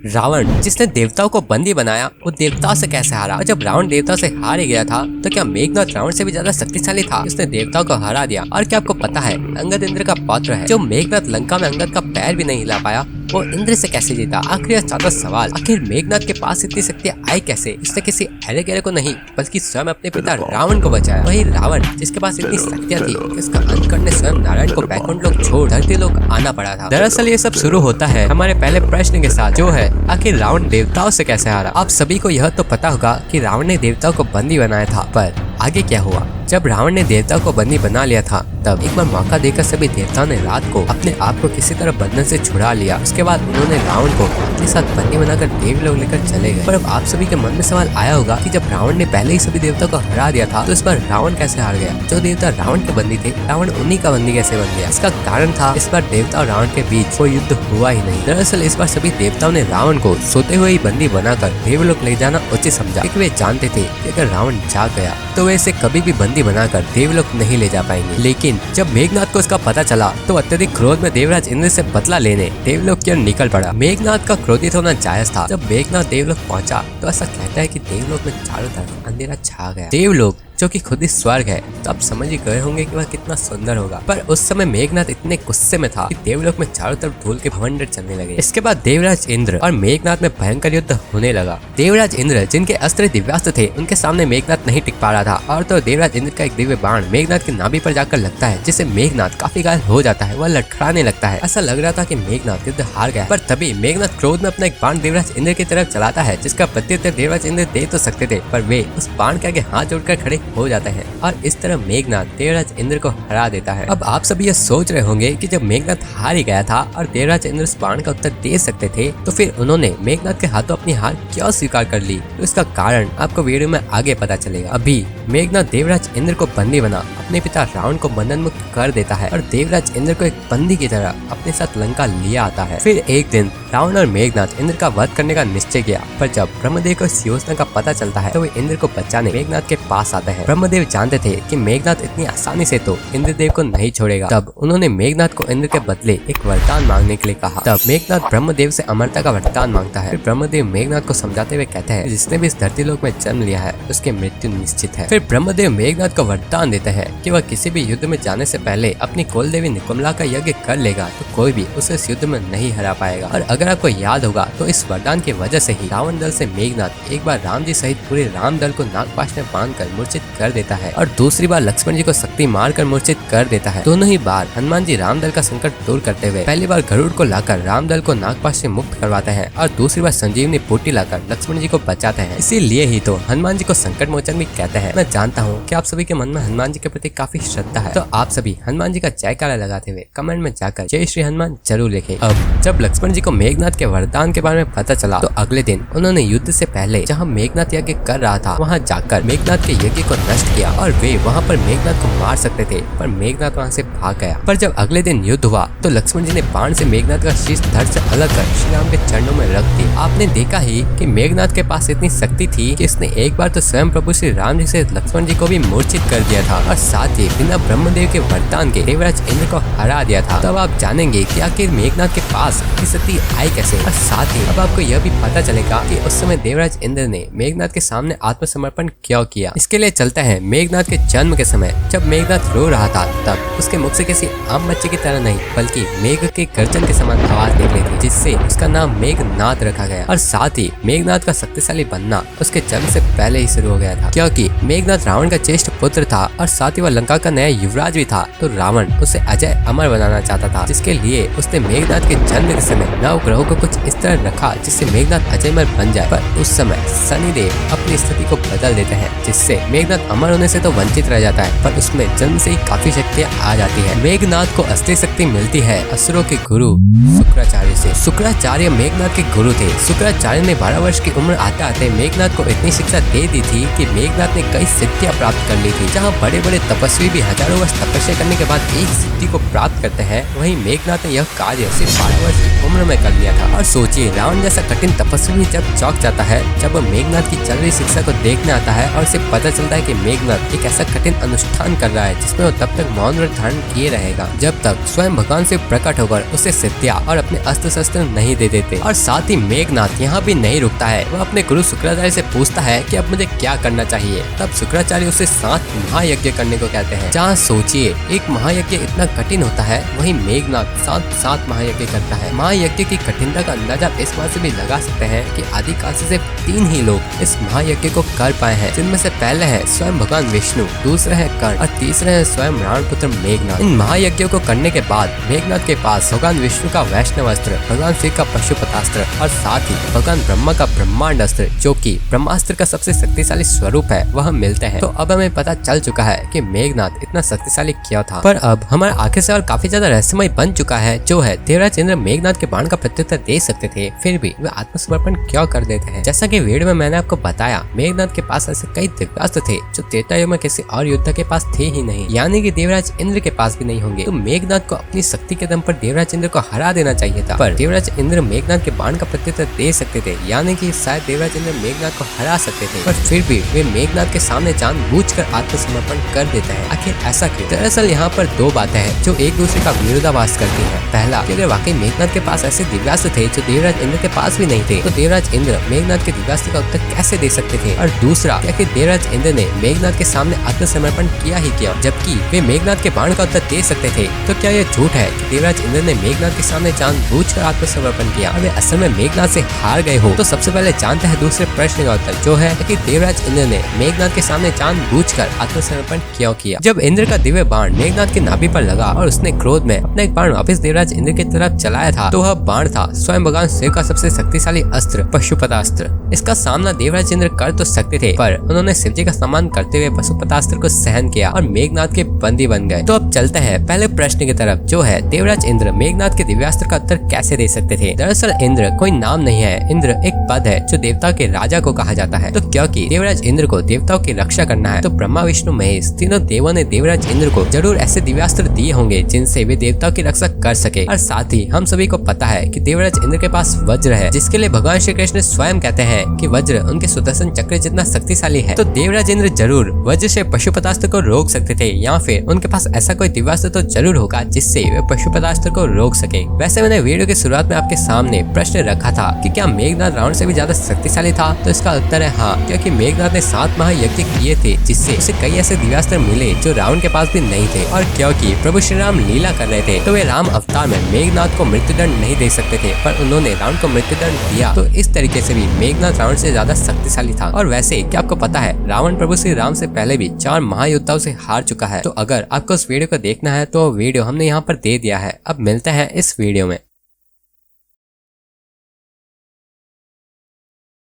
रावण जिसने देवताओं को बंदी बनाया वो देवताओं से कैसे हारा, और जब रावण देवताओं से हार ही गया था तो क्या मेघनाद रावण से भी ज्यादा शक्तिशाली था, उसने देवताओं को हरा दिया। और क्या आपको पता है अंगद इंद्र का पौत्र है। जो मेघनाद लंका में अंगद का पैर भी नहीं हिला पाया वो इंद्र से कैसे जीता। आखिर ज्यादा सवाल, आखिर मेघनाद के पास इतनी शक्ति आई कैसे। इसने किसी अरे गहरे को नहीं बल्कि स्वयं अपने पिता रावण को बचाया। वही रावण जिसके पास इतनी शक्तियां थी इसका अंत करने स्वयं नारायण को बैकुंठ लोक छोड़ धरती लोक आना पड़ा था। दरअसल ये सब शुरू होता है हमारे पहले प्रश्न के साथ, जो है आखिर रावण देवताओं से कैसे हारा। आप सभी को यह तो पता होगा कि रावण ने देवताओं को बंदी बनाया था, पर आगे क्या हुआ। जब रावण ने देवताओं को बंदी बना लिया था तब एक बार मौका देकर सभी देवताओं ने रात को अपने आप को किसी तरह बंधन से छुड़ा लिया। उसके बाद उन्होंने रावण को अपने साथ बंदी बनाकर देवलोक लेकर चले गए। पर अब आप सभी के मन में सवाल आया होगा कि जब रावण ने पहले ही सभी देवताओं को हरा दिया था तो इस बार रावण कैसे हार गया। जो देवता रावण के बंदी थे रावण उन्हीं का बंदी कैसे बन गया। इसका कारण था इस बार देवता और रावण के बीच कोई युद्ध हुआ ही नहीं। दरअसल इस बार सभी देवताओं ने रावण को सोते हुए ही बंदी बनाकर देवलोक ले जाना उचित समझा, क्योंकि वे जानते थे कि अगर रावण जाग गया तो वे इसे कभी भी बंदी बनाकर देवलोक नहीं ले जा पाएंगे। लेकिन जब मेघनाद को इसका पता चला तो अत्यधिक क्रोध में देवराज इंद्र से बदला लेने देवलोक की ओर निकल पड़ा। मेघनाद का क्रोधित होना जायज था। जब मेघनाद देवलोक पहुंचा तो ऐसा कहता है कि देवलोक में चारों तरफ अंधेरा छा गया। देवलोक जो कि खुद ही स्वर्ग है, तो आप समझ ही गए होंगे कि वह कितना सुंदर होगा। पर उस समय मेघनाद इतने गुस्से में था कि देवलोक में चारों तरफ धूल के भवंडर चलने लगे। इसके बाद देवराज इंद्र और मेघनाद में भयंकर युद्ध होने लगा। देवराज इंद्र जिनके अस्त्र दिव्यास्त्र थे उनके सामने मेघनाद नहीं टिक पा रहा था, और तो देवराज इंद्र का एक दिव्य बाण मेघनाद की नाभि पर जाकर लगता है, जिससे मेघनाद काफी घायल हो जाता है। वह लटखड़ाने लगता है। ऐसा लग रहा था कि मेघनाद युद्ध हार गया। पर तभी मेघनाद क्रोध में अपना एक बाण देवराज इंद्र की तरफ चलाता है, जिसका प्रत्युत्तर देवराज इंद्र दे तो सकते थे पर वे उस बाण के आगे हाथ जोड़कर खड़े हो जाते हैं, और इस तरह मेघनाद देवराज इंद्र को हरा देता है। अब आप सभी ये सोच रहे होंगे कि जब मेघनाद हार ही गया था और देवराज इंद्र इस बाण का उत्तर दे सकते थे तो फिर उन्होंने मेघनाद के हाथों अपनी हार क्यों स्वीकार कर ली। तो इसका कारण आपको वीडियो में आगे पता चलेगा। अभी मेघनाद देवराज इंद्र को बंदी बना अपने पिता रावण को बंधन मुक्त कर देता है और देवराज इंद्र को एक बंदी की तरह अपने साथ लंका लिया आता है। फिर एक दिन रावण और मेघनाद इंद्र का वध करने का निश्चय किया, पर जब ब्रह्मदेव को इस योजना का पता चलता है तो वे इंद्र को बचाने मेघनाद के पास आते हैं। ब्रह्मदेव जानते थे कि मेघनाद इतनी आसानी से तो इंद्रदेव को नहीं छोड़ेगा। तब उन्होंने मेघनाद को इंद्र के बदले एक वरदान मांगने के लिए कहा। तब मेघनाद ब्रह्मदेव से अमरता का वरदान मांगता है। फिर ब्रह्मदेव मेघनाद को समझाते हुए कहते हैं जिसने भी इस धरती लोक में जन्म लिया है उसकी मृत्यु निश्चित है। फिर ब्रह्मदेव मेघनाद को वरदान देते हैं कि वह किसी भी युद्ध में जाने से पहले अपनी कुल देवी निकुम्ला का यज्ञ कर लेगा तो कोई भी उसे इस युद्ध में नहीं हरा पाएगा। और अगर आपको याद होगा तो इस वरदान की वजह से ही रावण दल से मेघनाद एक बार राम जी सहित पूरे राम दल को नागपाश में बांधकर मूर्छित कर देता है, और दूसरी बार लक्ष्मण जी को शक्ति मारकर मूर्छित कर देता है। दोनों ही बार हनुमान जी राम दल का संकट दूर करते हुए पहली बार गरुड़ को लाकर राम दल को नागपाश से मुक्त करवाते हैं, और दूसरी बार संजीवनी बूटी लाकर लक्ष्मण जी को बचाते हैं। इसीलिए ही तो हनुमान जी को संकट मोचन भी कहते हैं। मैं जानता हूँ कि आप सभी के मन में हनुमान जी के प्रति काफी श्रद्धा है, तो आप सभी हनुमान जी का जयकारा लगाते हुए कमेंट में जाकर जय श्री हनुमान जरूर लिखें। अब जब लक्ष्मण जी को मेघनाद के वरदान के बारे में पता चला तो अगले दिन उन्होंने युद्ध से पहले जहाँ मेघनाद यज्ञ कर रहा था वहाँ जाकर मेघनाद के यज्ञ को नष्ट किया, और वे वहाँ पर मेघनाद को मार सकते थे पर मेघनाद वहाँ से भाग गया। पर जब अगले दिन युद्ध हुआ तो लक्ष्मण जी ने बाण से मेघनाद का शीश धड़ से अलग कर श्री राम के चरणों में रख दिया। आपने देखा ही कि मेघनाद के पास इतनी शक्ति थी कि इसने एक बार तो स्वयं प्रभु श्री राम जी से लक्ष्मण जी को भी मूर्छित कर दिया था, और साथ ही बिना ब्रह्मदेव के वरदान के देवराज इंद्र को हरा दिया था। तब आप जानेंगे कि आखिर मेघनाद के पास इतनी शक्ति आई कैसे, और साथ ही अब आपको यह भी पता चलेगा कि उस समय देवराज इंद्र ने मेघनाद के सामने आत्मसमर्पण क्यों किया। इसके लिए चलते हैं मेघनाद के जन्म के समय। जब मेघनाद रो रहा था तब उसके मुख से किसी आम बच्चे की तरह नहीं बल्कि मेघ के गर्जन के समान आवाज निकली थी, जिससे उसका नाम मेघनाद रखा गया। और साथ ही मेघनाद का शक्तिशाली बनना उसके जन्म से पहले ही शुरू हो गया था, क्योंकि मेघनाद रावण का ज्येष्ठ पुत्र था और साथ ही वह लंका का नया युवराज भी था। तो रावण उसे अजय अमर बनाना चाहता था, जिसके लिए उसने मेघनाद के जन्म के समय नव ग्रहों को कुछ इस तरह रखा जिससे मेघनाद अजयमर बन जाए। पर उस समय शनिदेव अपनी स्थिति को बदल देते हैं, जिससे मेघनाद अमर होने से तो वंचित रह जाता है पर उसमें जन्म से ही काफी शक्तियाँ आ जाती है। मेघनाद को असली शक्ति मिलती है असुरों के गुरु शुक्राचार्य से। शुक्राचार्य मेघनाद के गुरु थे। शुक्राचार्य ने 12 वर्ष की उम्र आते आते मेघनाद को इतनी शिक्षा दे दी थी कि मेघनाद ने कई सिद्धियां प्राप्त कर ली थी। जहाँ बड़े बड़े तपस्वी भी हजारों वर्ष तपस्या करने के बाद एक सिद्धि को प्राप्त करते हैं, वहीं मेघनाद ने यह कार्य सिर्फ 12 वर्ष की उम्र में कर लिया था। और सोचिए रावण जैसा कठिन तपस्वी भी जब चौंक जाता है जब मेघनाद की चल रही शिक्षा को देखने आता है और उसे पता चलता है कि मेघनाथ एक ऐसा कठिन अनुष्ठान कर रहा है जिसमें वो तब तक मौन व्रत धारण किए रहेगा जब तक स्वयं भगवान से प्रकट होकर उसे सिद्धियां और अपने अस्त्र शस्त्र नहीं दे देते। और साथ ही मेघनाथ यहाँ भी नहीं रुकता है, वह अपने गुरु शुक्राचार्य से पूछता है कि अब मुझे क्या करना चाहिए। तब शुक्राचार्य उसे 7 महायज्ञ करने को कहते हैं। जहाँ सोचिए एक महायज्ञ इतना कठिन होता है, वहीं मेघनाथ 7 महायज्ञ करता है। महायज्ञ की कठिनता का अंदाजा इस बात से भी लगा सकते हैं कि आदिकाल से सिर्फ 3 ही लोग इस महायज्ञ को कर पाए हैं, जिनमें से पहले है स्वयं भगवान विष्णु, दूसरे है कर्ण और तीसरे है स्वयं रावणपुत्र मेघनाथ। इन महायज्ञों को करने के बाद मेघनाथ के पास भगवान विष्णु का वैष्णव अस्त्र, भगवान शिव का पशुपतास्त्र और साथ ही भगवान ब्रह्मा का ब्रह्मांड अस्त्र जो कि ब्रह्मास्त्र का सबसे शक्तिशाली स्वरूप है वह मिलते हैं। तो अब हमें पता चल चुका है कि मेघनाथ इतना शक्तिशाली क्यों था। पर अब हमारा आखिर सवाल काफी ज्यादा रहस्यमय बन चुका है, जो है देवराज इंद्र मेघनाथ के बाण का प्रत्युत्तर दे सकते थे, फिर भी वे आत्मसमर्पण क्यों कर देते हैं। जैसा कि वीडियो में मैंने आपको बताया, मेघनाथ के पास ऐसे कई दिव्यास्त्र थे जो त्रेता युग में किसी और योद्धा के पास थे ही नहीं, यानी कि देवराज इंद्र के पास भी नहीं होंगे। तो मेघनाथ को अपनी शक्ति के दम पर देवराज इंद्र को हरा देना चाहिए था, पर देवराज इंद्र मेघनाथ के बाण का प्रत्युत्तर दे सकते थे, यानी कि शायद देवराज इंद्र मेघनाथ को हरा सकते थे, पर फिर भी वे मेघनाथ के सामने जानबूझकर आत्मसमर्पण कर देते हैं। आखिर ऐसा क्यों? दरअसल यहाँ पर 2 बातें हैं जो एक दूसरे का विरोधाभास करती हैं। पहला, कि अगर वाकई मेघनाथ के पास ऐसे दिव्यास्त्र थे जो देवराज इंद्र के पास भी नहीं थे, तो देवराज इंद्र मेघनाथ के दिव्यास्त्र का उत्तर कैसे दे सकते थे? और दूसरा, क्या कि देवराज इंद्र ने मेघनाथ के सामने आत्मसमर्पण किया ही क्यों, जबकि वे मेघनाथ के बाण का उत्तर दे सकते थे? तो क्या यह झूठ है कि देवराज इंद्र ने मेघनाथ के सामने जानबूझकर आत्मसमर्पण किया? वे असल में मेघनाथ से हार गए हो? तो सबसे पहले जानते हैं दूसरे प्रश्न का उत्तर, जो है कि देवराज इंद्र ने मेघनाथ के सामने जानबूझकर आत्मसमर्पण क्यों किया। जब इंद्र का दिव्य बाण मेघनाथ की नाभि पर लगा और उसने क्रोध में अपना एक बाण वापस देवराज इंद्र की तरफ चलाया था, तो वह बाण था स्वयं भगवान शिव का सबसे शक्तिशाली अस्त्र पशुपतास्त्र। इसका सामना देवराज इंद्र कर तो सकते थे, पर उन्होंने शिव जी का सम्मान करते हुए पशुपतास्त्र को सहन किया और मेघनाथ के बंदी बन गए। तो अब चलते हैं पहले प्रश्न की तरफ, जो है देवराज इंद्र मेघनाथ के दिव्यास्त्र का उत्तर कैसे दे सकते थे। दरअसल इंद्र कोई नाम नहीं है, इंद्र एक पद है जो देवता के राजा को कहा जाता है। तो क्योंकि देवराज इंद्र को देवताओं की रक्षा करना है, तो ब्रह्मा विष्णु महेश तीनों देवों ने देवराज इंद्र को जरूर ऐसे दिव्यास्त्र दिए होंगे जिनसे वे देवताओं की रक्षा कर सके। और साथ ही हम सभी को पता है कि देवराज इंद्र के पास वज्र है, जिसके लिए भगवान श्री कृष्ण स्वयं कहते हैं कि वज्र उनके सुदर्शन चक्र जितना शक्तिशाली है। तो देवराज इंद्र जरूर वज्र से पशुपतास्त्र को रोक सकते थे, या फिर उनके पास ऐसा कोई दिव्यास्त्र तो जरूर होगा जिससे वे पशुपतास्त्र को रोक सके। वैसे मैंने वीडियो की शुरुआत में आपके सामने प्रश्न रखा था कि क्या मेघनाथ रावण से भी ज्यादा शक्तिशाली था, तो इसका उत्तर है हाँ, क्योंकि मेघनाथ ने 7 महायज्ञ किए थे जिससे उसे कई ऐसे दिव्यास्त्र मिले जो रावण के पास भी नहीं थे। और क्योंकि प्रभु श्री राम लीला कर रहे थे, तो वे राम अवतार में मेघनाथ को मृत्युदंड नहीं दे सकते थे, पर उन्होंने रावण को मृत्युदंड दिया। तो इस तरीके से भी मेघनाथ रावण से ज्यादा शक्तिशाली था। और वैसे क्या आपको पता है, रावण प्रभु श्री राम से पहले भी 4 महायोद्धाओं से हार चुका है। तो अगर आपको इस वीडियो को देखना है तो वीडियो हमने यहाँ पर दे दिया है। अब मिलते हैं इस वीडियो में।